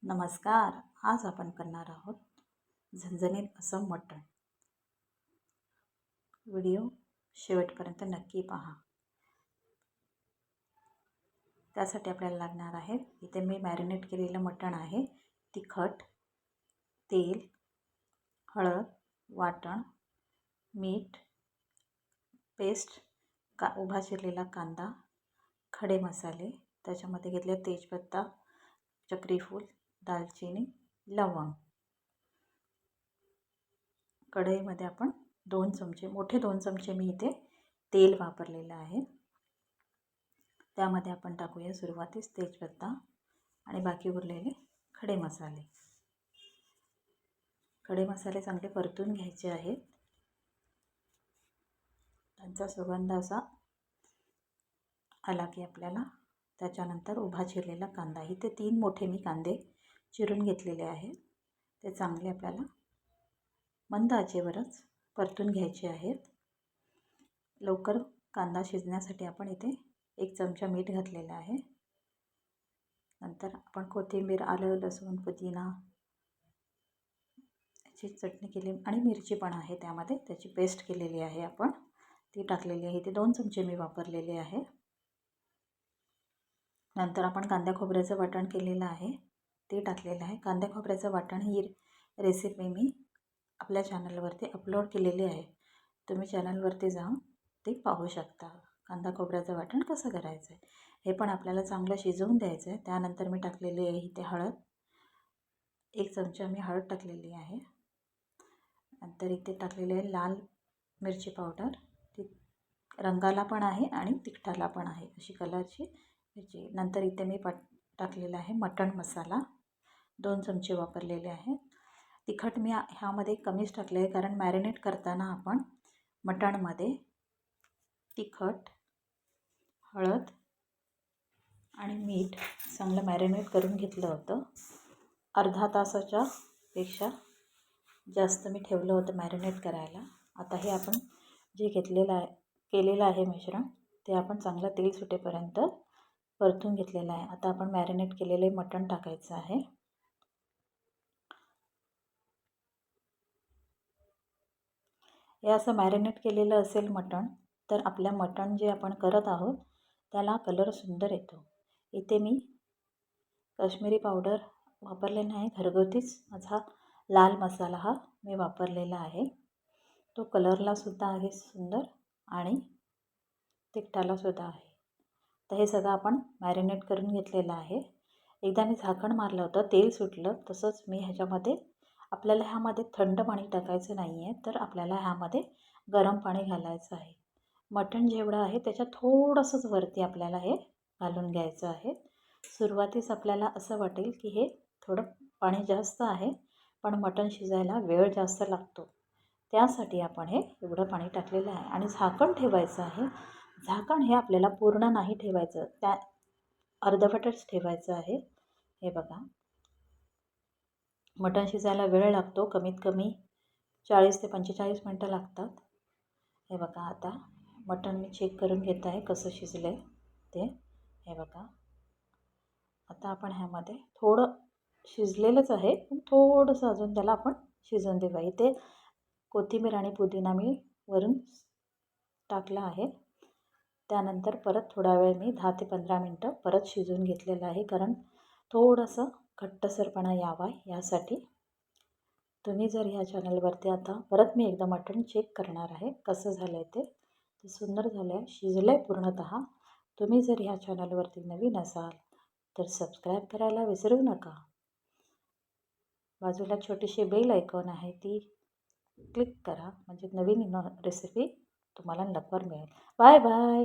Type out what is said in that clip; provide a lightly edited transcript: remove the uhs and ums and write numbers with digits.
नमस्कार. आज आपण करणार आहोत झणझणीत असं मटण. व्हिडिओ शेवटपर्यंत नक्की पहा. त्यासाठी आपल्याला लागणार आहे, इथे मी मॅरिनेट केलेलं मटण आहे. तिखट, तेल, हळद, वाटण, मीठ, पेस्ट, उभा चिरलेला कांदा, खडे मसाले, त्याच्यामध्ये घेतले तेजपत्ता, चक्रीफूल, दालचिनी, लवंग. कढईमध्ये आपण 2 चमचे, मोठे 2 चमचे मी इथे तेल वापरलेलं आहे. त्यामध्ये आपण टाकूया सुरुवातीस तेजपत्ता आणि बाकी उरलेले खडे मसाले. खडे मसाले चांगले परतून घ्यायचे आहेत. त्यांचा सुगंध असा आला की आपल्याला त्याच्यानंतर उभा चिरलेला कांदा, इथे 3 मोठे मी कांदे चिरून घेतलेले आहेत. ते चांगले आपल्याला मंद आचेवरच परतून घ्यायचे आहेत. लवकर कांदा शिजण्यासाठी आपण इथे 1 चमचा मीठ घातलेलं आहे. नंतर आपण कोथिंबीर, आलं, लसूण, पुदिना याची चटणी केली आणि मिरची पण आहे त्यामध्ये, त्याची पेस्ट केलेली आहे आपण, ती टाकलेली आहे. ते 2 चमचे मी वापरलेले आहे. नंतर आपण कांदा खोबऱ्याचं वाटण केलेलं आहे, ते टाकलेलं आहे. कांदा खोबऱ्याचं वाटण ही रेसिपी मी आपल्या चॅनलवरती अपलोड केलेली आहे. तुम्ही चॅनलवरती जाऊन ते पाहू शकता. कांदा खोबऱ्याचं वाटण कसं करायचं आहे हे पण आपल्याला चांगलं शिजवून द्यायचं आहे. त्यानंतर मी टाकलेली आहे इथे हळद, 1 चमचा मी हळद टाकलेली आहे. नंतर इथे टाकलेली आहे लाल मिरची पावडर, ती रंगाला पण आहे आणि तिखटाला पण आहे, अशी कलरची मिरची. नंतर इथे मी टाकलेला आहे मटण मसाला, 2 चमचे वापरलेले आहे. तिखट मी ह्यामध्ये कमीच टाकले आहे, कारण मॅरिनेट करताना आपण मटणमध्ये तिखट, हळद आणि मीठ चांगलं मॅरिनेट करून घेतलं होतं. अर्धा तासाच्या पेक्षा जास्त मी ठेवलं होतं मॅरिनेट करायला. आता हे आपण जे केलेलं आहे मिश्रण, ते आपण चांगलं तेल सुटेपर्यंत परतून घेतलेलं आहे. आता आपण मॅरिनेट केलेले मटण टाकायचं आहे. हे असं मॅरिनेट केलेलं असेल मटण तर आपल्या मटण जे आपण करत आहोत त्याला कलर सुंदर येतो. इथे मी काश्मीरी पावडर वापरले नाही, घरगुतीच माझा लाल मसाला हा मी वापरलेला आहे. तो कलरला सुद्धा आहे सुंदर आणि तिखटाला सुद्धा आहे. तर हे सगळं आपण मॅरिनेट करून घेतलेलं आहे. एकदा मी झाकण मारलं होतं, तेल सुटलं. तसंच मी ह्याच्यामध्ये, आपल्याला ह्यामध्ये थंड पाणी टाकायचं नाही आहे, तर आपल्याला ह्यामध्ये गरम पाणी घालायचं आहे. मटण जेवढं आहे त्याच्या थोडंसंच वरती आपल्याला हे घालून घ्यायचं आहे. सुरुवातीस आपल्याला असं वाटेल की हे थोडं पाणी जास्त आहे, पण मटण शिजायला वेळ जास्त लागतो. त्यासाठी आपण हे एवढं पाणी टाकलेलं आहे आणि झाकण ठेवायचं आहे. झाकण हे आपल्याला पूर्ण नाही ठेवायचं, त्या अर्धवटच ठेवायचं आहे. हे बघा, मटण शिजायला वेळ लागतो, कमीत कमी 40 ते 45 मिनटं लागतात. हे बघा, आता मटण मी चेक करून घेत आहे कसं शिजलं आहे ते. हे बघा, आता आपण ह्यामध्ये थोडं शिजलेलंच आहे, पण थोडंसं अजून त्याला आपण शिजवून देऊ. इथे कोथिंबीर आणि पुदिना मी वरून टाकला आहे. त्यानंतर परत थोडा वेळ मी 10 ते 15 मिनटं परत शिजवून घेतलेलं आहे, कारण थोडंसं घट्टसरपणा यावा यासाठी. तुम्ही जर ह्या चॅनलवरती, आता परत मी एकदा मटण चेक करणार आहे कसं झालं आहे ते सुंदर झालं आहे, शिजलं आहे पूर्णतः. तुम्ही जर ह्या चॅनलवरती नवीन असाल तर सबस्क्राईब करायला विसरू नका. बाजूला छोटीशी बेल आयकॉन आहे, ती क्लिक करा, म्हणजे नवीन रेसिपी तुम्हाला लवकर मिळेल. Bye bye.